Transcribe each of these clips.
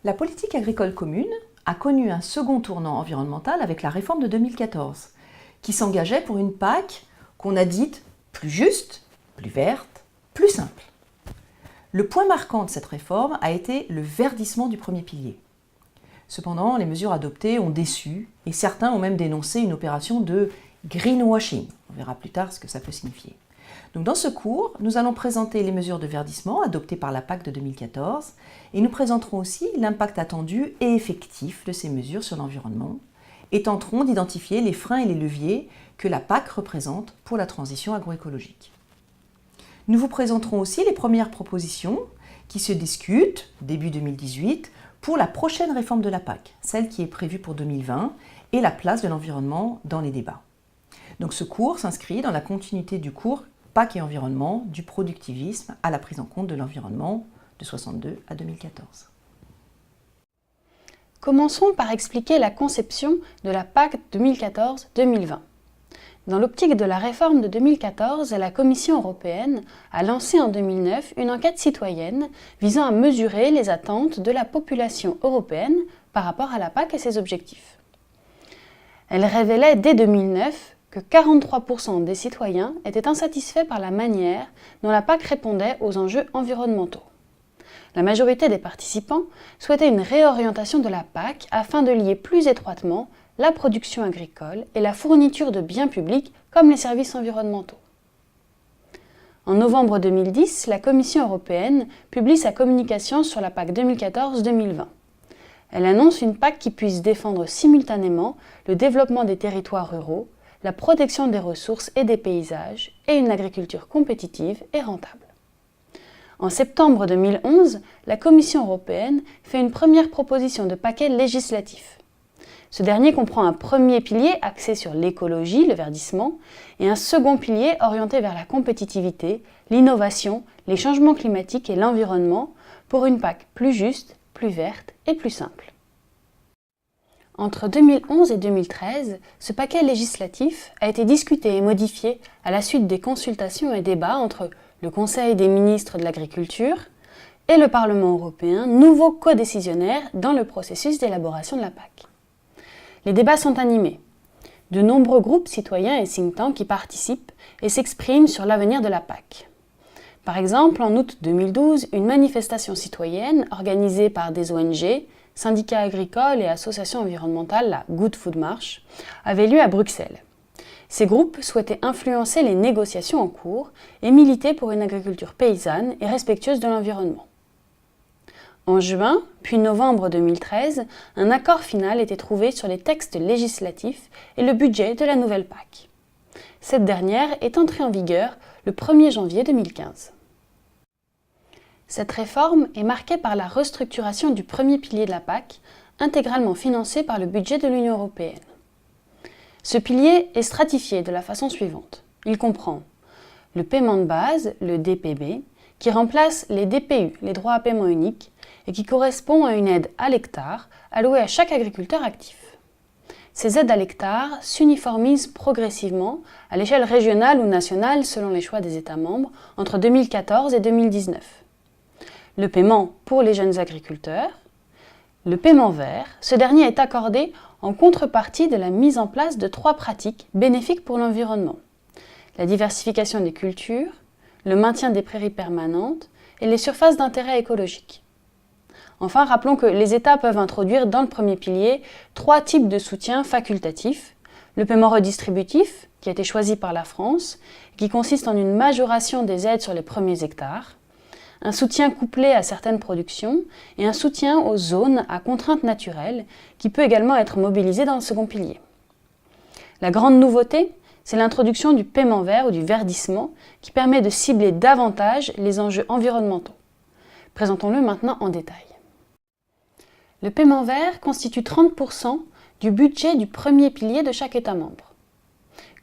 La politique agricole commune a connu un second tournant environnemental avec la réforme de 2014, qui s'engageait pour une PAC qu'on a dite plus juste, plus verte, plus simple. Le point marquant de cette réforme a été le verdissement du premier pilier. Cependant, les mesures adoptées ont déçu et certains ont même dénoncé une opération de greenwashing. On verra plus tard ce que ça peut signifier. Donc dans ce cours, nous allons présenter les mesures de verdissement adoptées par la PAC de 2014 et nous présenterons aussi l'impact attendu et effectif de ces mesures sur l'environnement et tenterons d'identifier les freins et les leviers que la PAC représente pour la transition agroécologique. Nous vous présenterons aussi les premières propositions qui se discutent, début 2018, pour la prochaine réforme de la PAC, celle qui est prévue pour 2020, et la place de l'environnement dans les débats. Donc ce cours s'inscrit dans la continuité du cours PAC et environnement, du productivisme à la prise en compte de l'environnement de 62 à 2014. Commençons par expliquer la conception de la PAC 2014-2020. Dans l'optique de la réforme de 2014, la Commission européenne a lancé en 2009 une enquête citoyenne visant à mesurer les attentes de la population européenne par rapport à la PAC et ses objectifs. Elle révélait dès 2009 que 43% des citoyens étaient insatisfaits par la manière dont la PAC répondait aux enjeux environnementaux. La majorité des participants souhaitaient une réorientation de la PAC afin de lier plus étroitement la production agricole et la fourniture de biens publics comme les services environnementaux. En novembre 2010, la Commission européenne publie sa communication sur la PAC 2014-2020. Elle annonce une PAC qui puisse défendre simultanément le développement des territoires ruraux, la protection des ressources et des paysages et une agriculture compétitive et rentable. En septembre 2011, la Commission européenne fait une première proposition de paquet législatif. Ce dernier comprend un premier pilier axé sur l'écologie, le verdissement, et un second pilier orienté vers la compétitivité, l'innovation, les changements climatiques et l'environnement pour une PAC plus juste, plus verte et plus simple. Entre 2011 et 2013, ce paquet législatif a été discuté et modifié à la suite des consultations et débats entre le Conseil des ministres de l'Agriculture et le Parlement européen, nouveau codécisionnaire dans le processus d'élaboration de la PAC. Les débats sont animés. De nombreux groupes citoyens et think tanks y participent et s'expriment sur l'avenir de la PAC. Par exemple, en août 2012, une manifestation citoyenne organisée par des ONG, syndicats agricoles et associations environnementales, la Good Food March, avait lieu à Bruxelles. Ces groupes souhaitaient influencer les négociations en cours et militer pour une agriculture paysanne et respectueuse de l'environnement. En juin, puis novembre 2013, un accord final était trouvé sur les textes législatifs et le budget de la nouvelle PAC. Cette dernière est entrée en vigueur le 1er janvier 2015. Cette réforme est marquée par la restructuration du premier pilier de la PAC, intégralement financé par le budget de l'Union européenne. Ce pilier est stratifié de la façon suivante. Il comprend le paiement de base, le DPB, qui remplace les DPU, les droits à paiement unique, et qui correspond à une aide à l'hectare allouée à chaque agriculteur actif. Ces aides à l'hectare s'uniformisent progressivement à l'échelle régionale ou nationale selon les choix des États membres entre 2014 et 2019. Le paiement pour les jeunes agriculteurs, le paiement vert, ce dernier est accordé en contrepartie de la mise en place de 3 pratiques bénéfiques pour l'environnement: la diversification des cultures, le maintien des prairies permanentes et les surfaces d'intérêt écologique. Enfin, rappelons que les États peuvent introduire dans le premier pilier 3 types de soutien facultatifs: le paiement redistributif, qui a été choisi par la France, qui consiste en une majoration des aides sur les premiers hectares, un soutien couplé à certaines productions et un soutien aux zones à contraintes naturelles qui peut également être mobilisé dans le second pilier. La grande nouveauté, c'est l'introduction du paiement vert ou du verdissement qui permet de cibler davantage les enjeux environnementaux. Présentons-le maintenant en détail. Le paiement vert constitue 30% du budget du premier pilier de chaque État membre.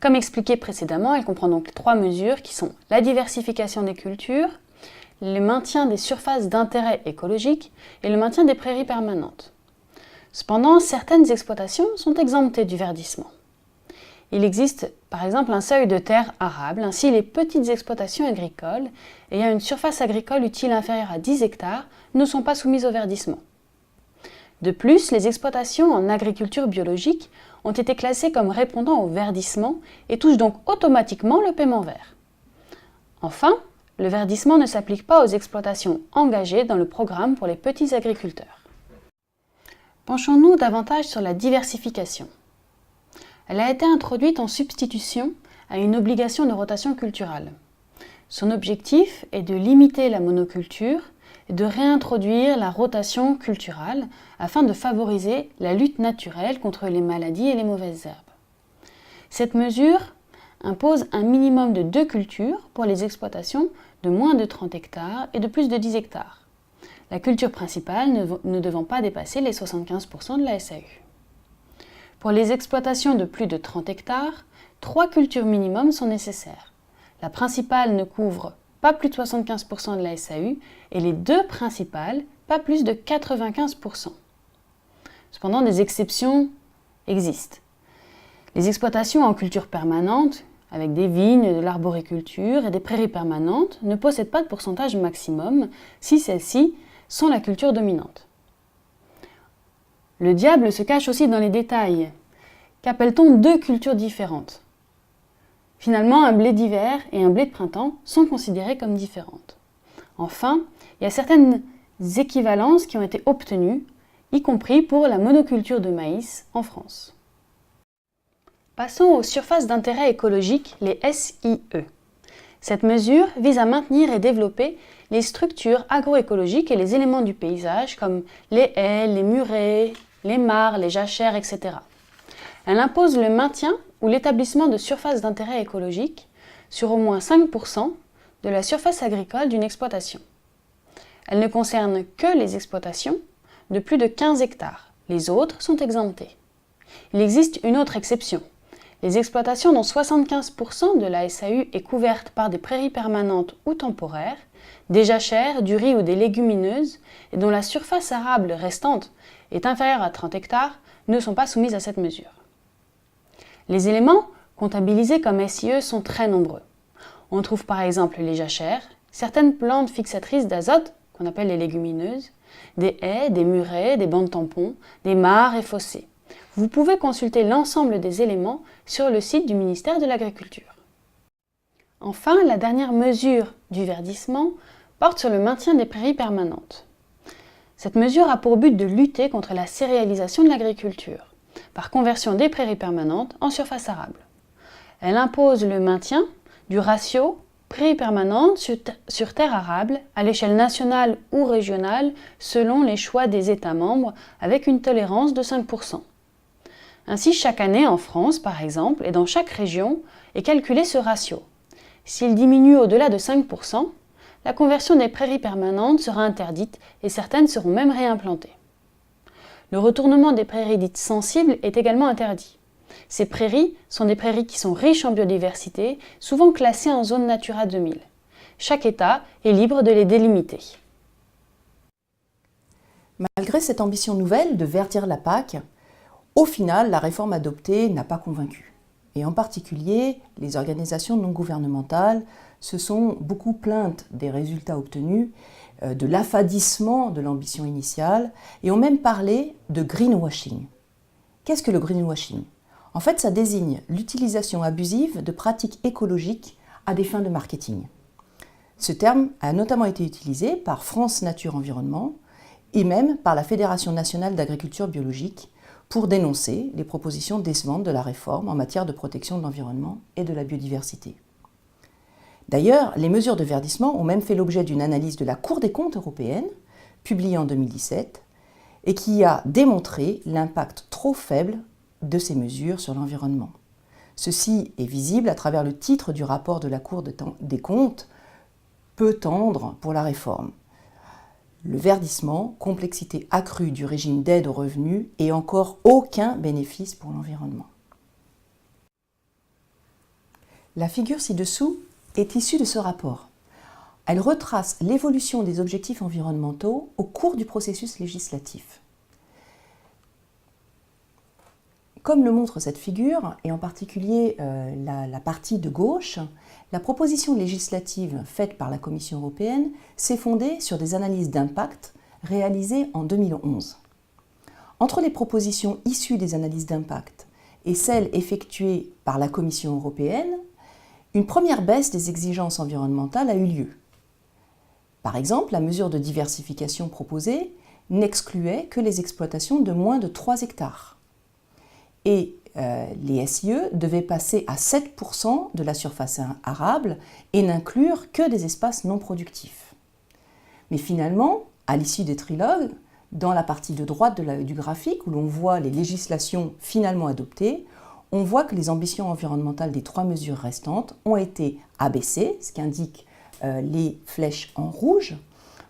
Comme expliqué précédemment, il comprend donc 3 mesures qui sont la diversification des cultures, le maintien des surfaces d'intérêt écologique et le maintien des prairies permanentes. Cependant, certaines exploitations sont exemptées du verdissement. Il existe par exemple un seuil de terre arable, ainsi les petites exploitations agricoles ayant une surface agricole utile inférieure à 10 hectares ne sont pas soumises au verdissement. De plus, les exploitations en agriculture biologique ont été classées comme répondant au verdissement et touchent donc automatiquement le paiement vert. Enfin, le verdissement ne s'applique pas aux exploitations engagées dans le programme pour les petits agriculteurs. Penchons-nous davantage sur la diversification. Elle a été introduite en substitution à une obligation de rotation culturale. Son objectif est de limiter la monoculture et de réintroduire la rotation culturale afin de favoriser la lutte naturelle contre les maladies et les mauvaises herbes. Cette mesure impose un minimum de 2 cultures pour les exploitations de moins de 30 hectares et de plus de 10 hectares. La culture principale ne devant pas dépasser les 75% de la SAU. Pour les exploitations de plus de 30 hectares, 3 cultures minimum sont nécessaires. La principale ne couvre pas plus de 75% de la SAU et les 2 principales, pas plus de 95%. Cependant, des exceptions existent. Les exploitations en culture permanente, avec des vignes, de l'arboriculture et des prairies permanentes, ne possèdent pas de pourcentage maximum si celles-ci sont la culture dominante. Le diable se cache aussi dans les détails. Qu'appelle-t-on 2 cultures différentes ? Finalement, un blé d'hiver et un blé de printemps sont considérés comme différentes. Enfin, il y a certaines équivalences qui ont été obtenues, y compris pour la monoculture de maïs en France. Passons aux surfaces d'intérêt écologique, les SIE. Cette mesure vise à maintenir et développer les structures agroécologiques et les éléments du paysage comme les haies, les murets, les mares, les jachères, etc. Elle impose le maintien ou l'établissement de surfaces d'intérêt écologique sur au moins 5% de la surface agricole d'une exploitation. Elle ne concerne que les exploitations de plus de 15 hectares. Les autres sont exemptées. Il existe une autre exception. Les exploitations dont 75% de la SAU est couverte par des prairies permanentes ou temporaires, des jachères, du riz ou des légumineuses, et dont la surface arable restante est inférieure à 30 hectares, ne sont pas soumises à cette mesure. Les éléments comptabilisés comme SIE sont très nombreux. On trouve par exemple les jachères, certaines plantes fixatrices d'azote, qu'on appelle les légumineuses, des haies, des murets, des bancs tampons, des mares et fossés. Vous pouvez consulter l'ensemble des éléments sur le site du ministère de l'Agriculture. Enfin, la dernière mesure du verdissement porte sur le maintien des prairies permanentes. Cette mesure a pour but de lutter contre la céréalisation de l'agriculture, par conversion des prairies permanentes en surface arable. Elle impose le maintien du ratio prairies permanentes sur terre arable à l'échelle nationale ou régionale selon les choix des États membres avec une tolérance de 5%. Ainsi, chaque année en France, par exemple, et dans chaque région, est calculé ce ratio. S'il diminue au-delà de 5%, la conversion des prairies permanentes sera interdite et certaines seront même réimplantées. Le retournement des prairies dites sensibles est également interdit. Ces prairies sont des prairies qui sont riches en biodiversité, souvent classées en zone Natura 2000. Chaque État est libre de les délimiter. Malgré cette ambition nouvelle de verdir la PAC, au final, la réforme adoptée n'a pas convaincu. Et en particulier, les organisations non gouvernementales se sont beaucoup plaintes des résultats obtenus, de l'affadissement de l'ambition initiale, et ont même parlé de greenwashing. Qu'est-ce que le greenwashing ? En fait, ça désigne l'utilisation abusive de pratiques écologiques à des fins de marketing. Ce terme a notamment été utilisé par France Nature Environnement et même par la Fédération nationale d'agriculture biologique pour dénoncer les propositions décevantes de la réforme en matière de protection de l'environnement et de la biodiversité. D'ailleurs, les mesures de verdissement ont même fait l'objet d'une analyse de la Cour des comptes européenne, publiée en 2017, et qui a démontré l'impact trop faible de ces mesures sur l'environnement. Ceci est visible à travers le titre du rapport de la Cour des comptes « Peu tendre pour la réforme ». Le verdissement, complexité accrue du régime d'aide aux revenus et encore aucun bénéfice pour l'environnement. La figure ci-dessous est issue de ce rapport. Elle retrace l'évolution des objectifs environnementaux au cours du processus législatif. Comme le montre cette figure, et en particulier la partie de gauche, la proposition législative faite par la Commission européenne s'est fondée sur des analyses d'impact réalisées en 2011. Entre les propositions issues des analyses d'impact et celles effectuées par la Commission européenne, une première baisse des exigences environnementales a eu lieu. Par exemple, la mesure de diversification proposée n'excluait que les exploitations de moins de 3 hectares. Et les SIE devaient passer à 7% de la surface arable et n'inclure que des espaces non productifs. Mais finalement, à l'issue des trilogues, dans la partie de droite du graphique où l'on voit les législations finalement adoptées, on voit que les ambitions environnementales des 3 mesures restantes ont été abaissées, ce qui indique les flèches en rouge,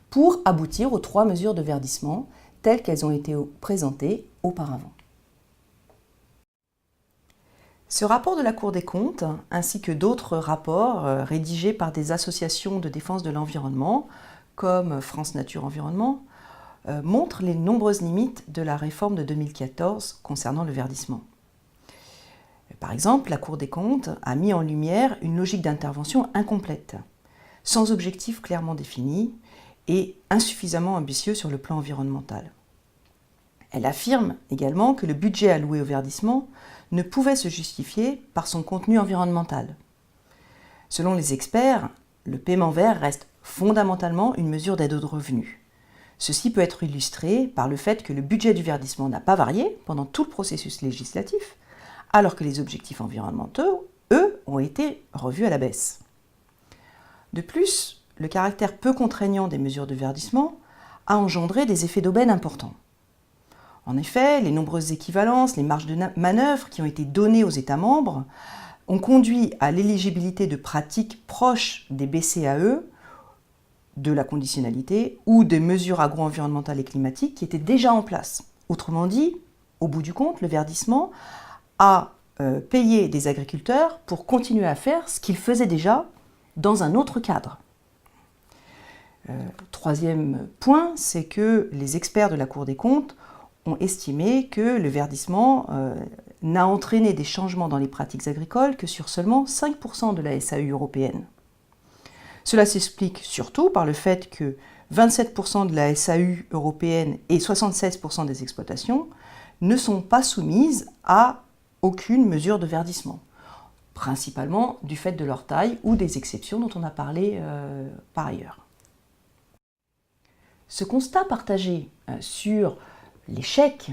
pour aboutir aux 3 mesures de verdissement telles qu'elles ont été présentées auparavant. Ce rapport de la Cour des comptes, ainsi que d'autres rapports rédigés par des associations de défense de l'environnement, comme France Nature Environnement, montrent les nombreuses limites de la réforme de 2014 concernant le verdissement. Par exemple, la Cour des comptes a mis en lumière une logique d'intervention incomplète, sans objectif clairement défini et insuffisamment ambitieux sur le plan environnemental. Elle affirme également que le budget alloué au verdissement ne pouvait se justifier par son contenu environnemental. Selon les experts, le paiement vert reste fondamentalement une mesure d'aide aux revenus. Ceci peut être illustré par le fait que le budget du verdissement n'a pas varié pendant tout le processus législatif, alors que les objectifs environnementaux, eux, ont été revus à la baisse. De plus, le caractère peu contraignant des mesures de verdissement a engendré des effets d'aubaine importants. En effet, les nombreuses équivalences, les marges de manœuvre qui ont été données aux États membres ont conduit à l'éligibilité de pratiques proches des BCAE, de la conditionnalité ou des mesures agro-environnementales et climatiques qui étaient déjà en place. Autrement dit, au bout du compte, le verdissement a payé des agriculteurs pour continuer à faire ce qu'ils faisaient déjà dans un autre cadre. Troisième point, c'est que les experts de la Cour des comptes ont estimé que le verdissement n'a entraîné des changements dans les pratiques agricoles que sur seulement 5% de la SAU européenne. Cela s'explique surtout par le fait que 27% de la SAU européenne et 76% des exploitations ne sont pas soumises à aucune mesure de verdissement, principalement du fait de leur taille ou des exceptions dont on a parlé par ailleurs. Ce constat partagé sur l'échec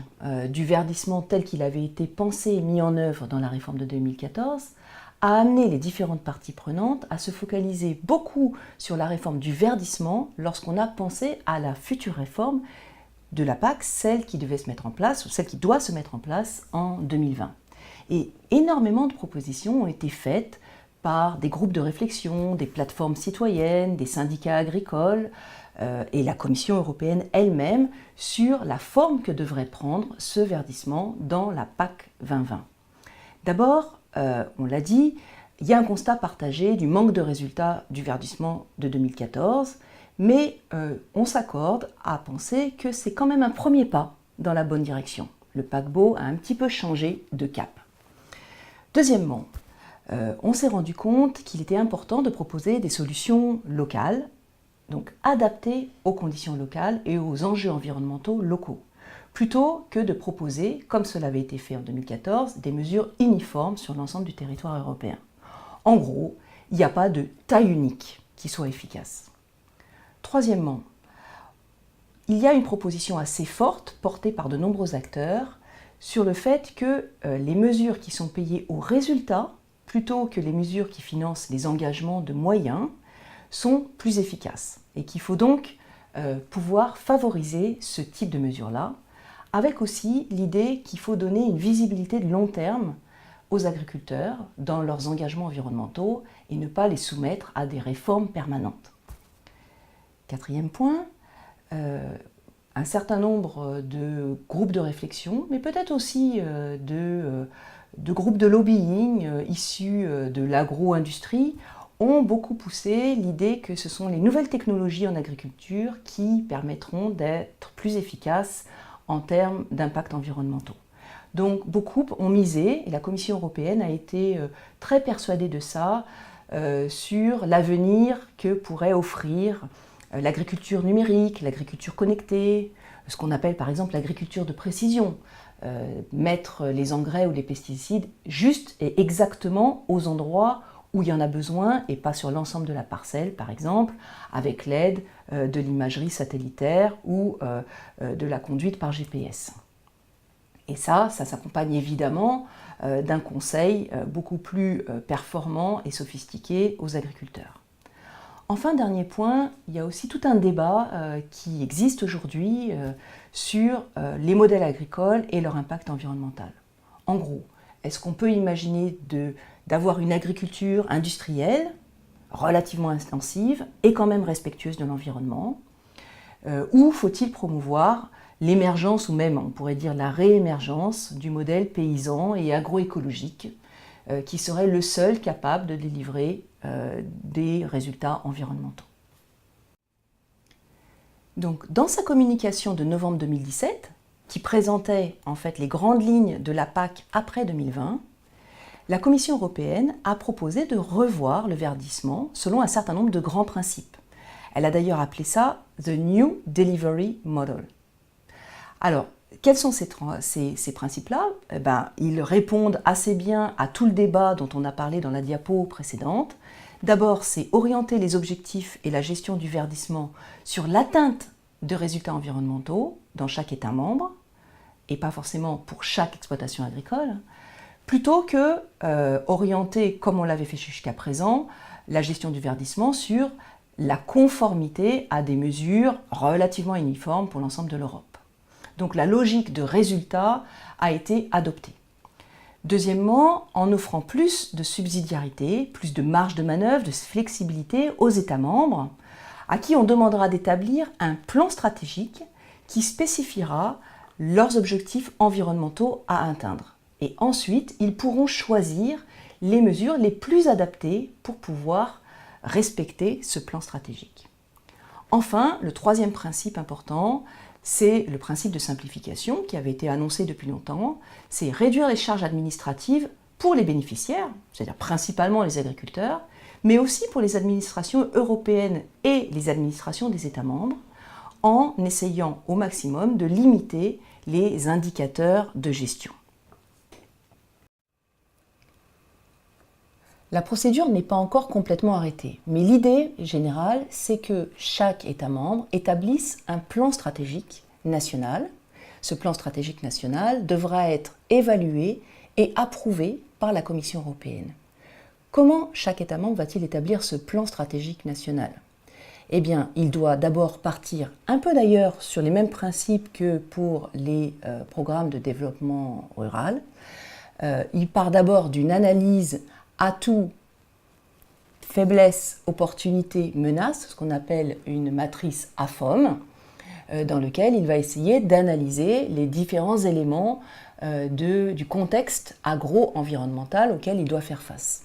du verdissement tel qu'il avait été pensé et mis en œuvre dans la réforme de 2014 a amené les différentes parties prenantes à se focaliser beaucoup sur la réforme du verdissement lorsqu'on a pensé à la future réforme de la PAC, celle qui devait se mettre en place ou celle qui doit se mettre en place en 2020. Et énormément de propositions ont été faites par des groupes de réflexion, des plateformes citoyennes, des syndicats agricoles et la Commission européenne elle-même sur la forme que devrait prendre ce verdissement dans la PAC 2020. D'abord, on l'a dit, il y a un constat partagé du manque de résultats du verdissement de 2014, mais on s'accorde à penser que c'est quand même un premier pas dans la bonne direction. Le paquebot a un petit peu changé de cap. Deuxièmement, on s'est rendu compte qu'il était important de proposer des solutions locales, donc adaptées aux conditions locales et aux enjeux environnementaux locaux, plutôt que de proposer, comme cela avait été fait en 2014, des mesures uniformes sur l'ensemble du territoire européen. En gros, il n'y a pas de taille unique qui soit efficace. Troisièmement, il y a une proposition assez forte portée par de nombreux acteurs sur le fait que les mesures qui sont payées au résultat, plutôt que les mesures qui financent les engagements de moyens, sont plus efficaces et qu'il faut donc pouvoir favoriser ce type de mesures-là, avec aussi l'idée qu'il faut donner une visibilité de long terme aux agriculteurs dans leurs engagements environnementaux et ne pas les soumettre à des réformes permanentes. Quatrième point, un certain nombre de groupes de réflexion, mais peut-être aussi de groupes de lobbying issus de l'agro-industrie, ont beaucoup poussé l'idée que ce sont les nouvelles technologies en agriculture qui permettront d'être plus efficaces en termes d'impact environnementaux. Donc beaucoup ont misé, et la Commission européenne a été très persuadée de ça, sur l'avenir que pourrait offrir l'agriculture numérique, l'agriculture connectée, ce qu'on appelle par exemple l'agriculture de précision, mettre les engrais ou les pesticides juste et exactement aux endroits où il y en a besoin et pas sur l'ensemble de la parcelle, par exemple, avec l'aide de l'imagerie satellitaire ou de la conduite par GPS. Et ça s'accompagne évidemment d'un conseil beaucoup plus performant et sophistiqué aux agriculteurs. Enfin, dernier point, il y a aussi tout un débat qui existe aujourd'hui sur les modèles agricoles et leur impact environnemental. En gros, est-ce qu'on peut imaginer d'avoir une agriculture industrielle, relativement intensive et quand même respectueuse de l'environnement, ou faut-il promouvoir l'émergence, ou même on pourrait dire la réémergence du modèle paysan et agroécologique qui serait le seul capable de délivrer des résultats environnementaux. Donc, dans sa communication de novembre 2017, qui présentait en fait les grandes lignes de la PAC après 2020, la Commission européenne a proposé de revoir le verdissement selon un certain nombre de grands principes. Elle a d'ailleurs appelé ça « The New Delivery Model ». Alors, quels sont ces principes-là ? Ils répondent assez bien à tout le débat dont on a parlé dans la diapo précédente. D'abord, c'est orienter les objectifs et la gestion du verdissement sur l'atteinte de résultats environnementaux dans chaque État membre, et pas forcément pour chaque exploitation agricole, plutôt que orienter, comme on l'avait fait jusqu'à présent, la gestion du verdissement sur la conformité à des mesures relativement uniformes pour l'ensemble de l'Europe. Donc la logique de résultat a été adoptée. Deuxièmement, en offrant plus de subsidiarité, plus de marge de manœuvre, de flexibilité aux États membres, à qui on demandera d'établir un plan stratégique qui spécifiera leurs objectifs environnementaux à atteindre. Et ensuite, ils pourront choisir les mesures les plus adaptées pour pouvoir respecter ce plan stratégique. Enfin, le troisième principe important, c'est le principe de simplification qui avait été annoncé depuis longtemps, c'est réduire les charges administratives pour les bénéficiaires, c'est-à-dire principalement les agriculteurs, mais aussi pour les administrations européennes et les administrations des États membres, en essayant au maximum de limiter les indicateurs de gestion. La procédure n'est pas encore complètement arrêtée, mais l'idée générale, c'est que chaque État membre établisse un plan stratégique national. Ce plan stratégique national devra être évalué et approuvé par la Commission européenne. Comment chaque État membre va-t-il établir ce plan stratégique national ? Eh bien, il doit d'abord partir un peu d'ailleurs sur les mêmes principes que pour les programmes de développement rural. Il part d'abord d'une analyse atouts, faiblesses, opportunités, menaces, ce qu'on appelle une matrice AFOM, dans lequel il va essayer d'analyser les différents éléments du contexte agro-environnemental auquel il doit faire face.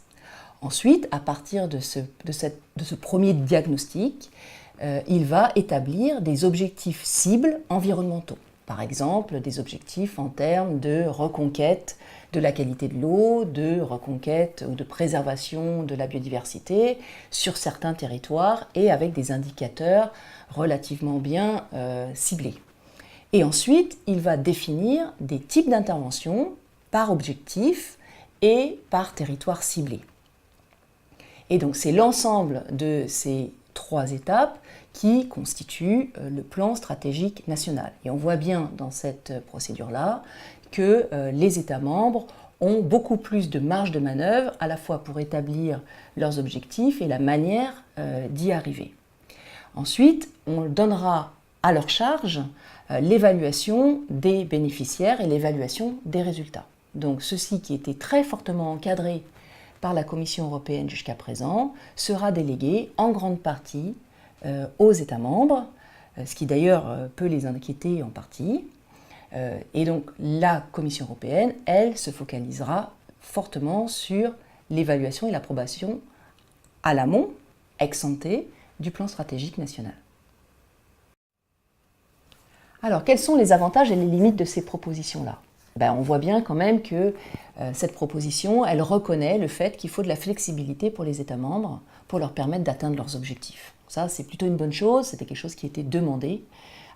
Ensuite, à partir de ce premier diagnostic, il va établir des objectifs cibles environnementaux. Par exemple, des objectifs en termes de reconquête de la qualité de l'eau, de reconquête ou de préservation de la biodiversité sur certains territoires et avec des indicateurs relativement bien ciblés. Et ensuite, il va définir des types d'interventions par objectif et par territoire ciblé. Et donc, c'est l'ensemble de ces trois étapes qui constituent le plan stratégique national. Et on voit bien dans cette procédure-là que les États membres ont beaucoup plus de marge de manœuvre, à la fois pour établir leurs objectifs et la manière d'y arriver. Ensuite, on donnera à leur charge l'évaluation des bénéficiaires et l'évaluation des résultats. Donc ceci qui était très fortement encadré par la Commission européenne jusqu'à présent sera délégué en grande partie aux États membres, ce qui d'ailleurs peut les inquiéter en partie. Et donc la Commission européenne, elle, se focalisera fortement sur l'évaluation et l'approbation à l'amont, ex ante, du plan stratégique national. Alors, quels sont les avantages et les limites de ces propositions-là ? On voit bien quand même que cette proposition, elle reconnaît le fait qu'il faut de la flexibilité pour les États membres pour leur permettre d'atteindre leurs objectifs. Ça, c'est plutôt une bonne chose, c'était quelque chose qui était demandé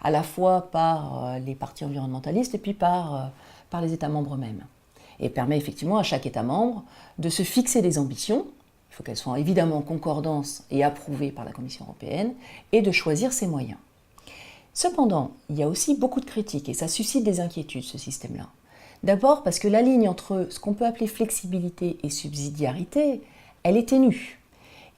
à la fois par les partis environnementalistes et puis par les États membres eux-mêmes. Et permet effectivement à chaque État membre de se fixer des ambitions, il faut qu'elles soient évidemment en concordance et approuvées par la Commission européenne, et de choisir ses moyens. Cependant, il y a aussi beaucoup de critiques et ça suscite des inquiétudes, ce système-là. D'abord parce que la ligne entre ce qu'on peut appeler flexibilité et subsidiarité, elle est ténue.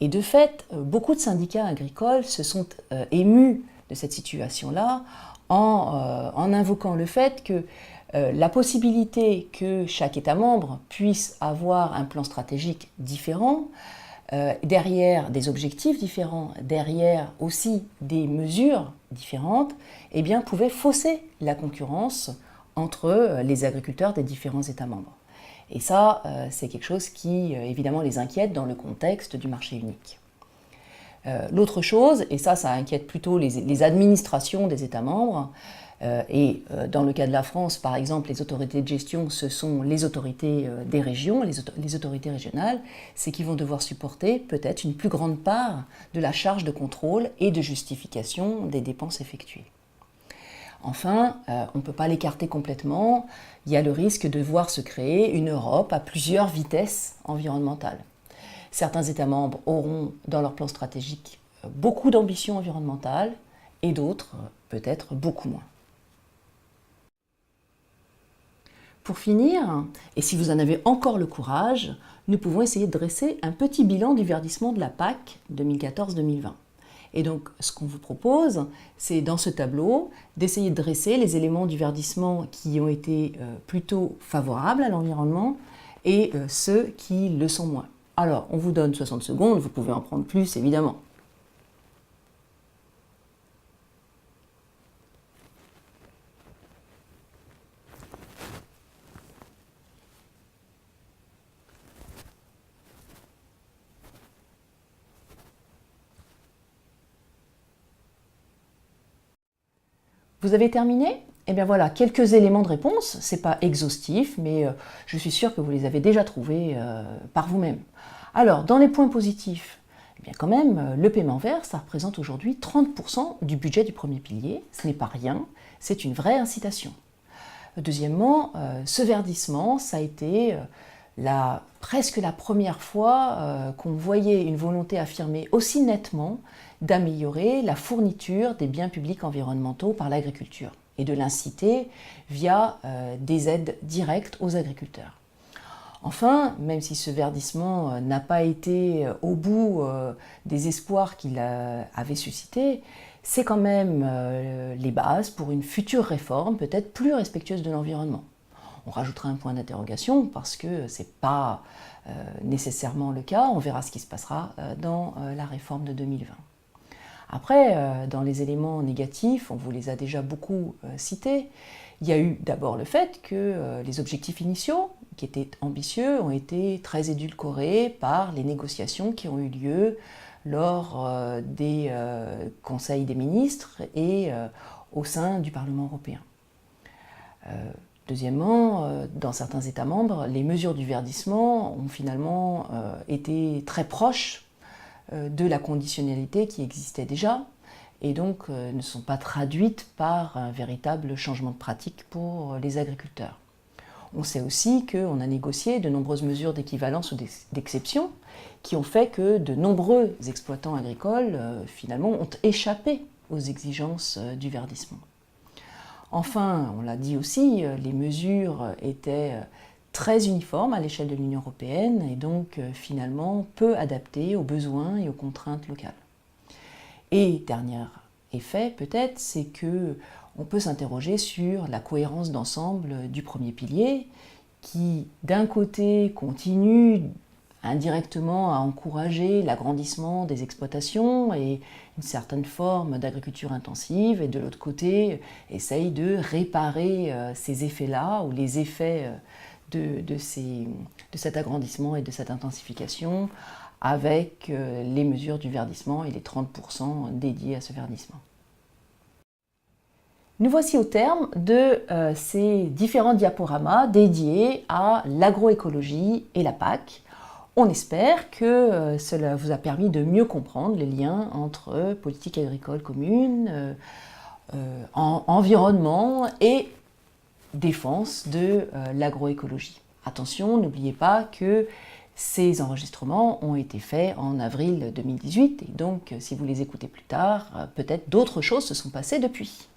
Et de fait, beaucoup de syndicats agricoles se sont émus de cette situation-là en invoquant le fait que la possibilité que chaque État membre puisse avoir un plan stratégique différent, derrière des objectifs différents, derrière aussi des mesures différentes, eh bien, pouvait fausser la concurrence entre les agriculteurs des différents États membres. Et ça, c'est quelque chose qui, évidemment, les inquiète dans le contexte du marché unique. L'autre chose, et ça inquiète plutôt les administrations des États membres, et dans le cas de la France, par exemple, les autorités de gestion, ce sont les autorités des régions, les autorités régionales, c'est qu'ils vont devoir supporter peut-être une plus grande part de la charge de contrôle et de justification des dépenses effectuées. Enfin, on ne peut pas l'écarter complètement, il y a le risque de voir se créer une Europe à plusieurs vitesses environnementales. Certains États membres auront dans leur plan stratégique beaucoup d'ambition environnementale et d'autres peut-être beaucoup moins. Pour finir, et si vous en avez encore le courage, nous pouvons essayer de dresser un petit bilan du verdissement de la PAC 2014-2020. Et donc, ce qu'on vous propose, c'est dans ce tableau d'essayer de dresser les éléments du verdissement qui ont été plutôt favorables à l'environnement et ceux qui le sont moins. Alors, on vous donne 60 secondes, vous pouvez en prendre plus, évidemment. Vous avez terminé ? Eh bien voilà, quelques éléments de réponse. Ce n'est pas exhaustif, mais je suis sûre que vous les avez déjà trouvés par vous-même. Alors, dans les points positifs, eh bien quand même, le paiement vert, ça représente aujourd'hui 30% du budget du premier pilier. Ce n'est pas rien, c'est une vraie incitation. Deuxièmement, ce verdissement, ça a été presque la première fois qu'on voyait une volonté affirmée aussi nettement d'améliorer la fourniture des biens publics environnementaux par l'agriculture et de l'inciter via des aides directes aux agriculteurs. Enfin, même si ce verdissement n'a pas été au bout des espoirs qu'il avait suscités, c'est quand même les bases pour une future réforme peut-être plus respectueuse de l'environnement. On rajoutera un point d'interrogation parce que ce n'est pas nécessairement le cas, on verra ce qui se passera dans la réforme de 2020. Après, dans les éléments négatifs, on vous les a déjà beaucoup cités, il y a eu d'abord le fait que les objectifs initiaux, qui étaient ambitieux, ont été très édulcorés par les négociations qui ont eu lieu lors des conseils des ministres et au sein du Parlement européen. Deuxièmement, dans certains États membres, les mesures du verdissement ont finalement été très proches de la conditionnalité qui existait déjà et donc ne sont pas traduites par un véritable changement de pratique pour les agriculteurs. On sait aussi qu'on a négocié de nombreuses mesures d'équivalence ou d'exception qui ont fait que de nombreux exploitants agricoles finalement ont échappé aux exigences du verdissement. Enfin, on l'a dit aussi, les mesures étaient très uniformes à l'échelle de l'Union européenne et donc finalement peu adaptées aux besoins et aux contraintes locales. Et dernier effet peut-être, c'est qu'on peut s'interroger sur la cohérence d'ensemble du premier pilier qui d'un côté continue indirectement à encourager l'agrandissement des exploitations et une certaine forme d'agriculture intensive et de l'autre côté essaye de réparer ces effets-là ou les effets de cet agrandissement et de cette intensification avec les mesures du verdissement et les 30% dédiés à ce verdissement. Nous voici au terme de ces différents diaporamas dédiés à l'agroécologie et la PAC. On espère que cela vous a permis de mieux comprendre les liens entre politique agricole commune, environnement et défense de l'agroécologie. Attention, n'oubliez pas que ces enregistrements ont été faits en avril 2018 et donc si vous les écoutez plus tard, peut-être d'autres choses se sont passées depuis.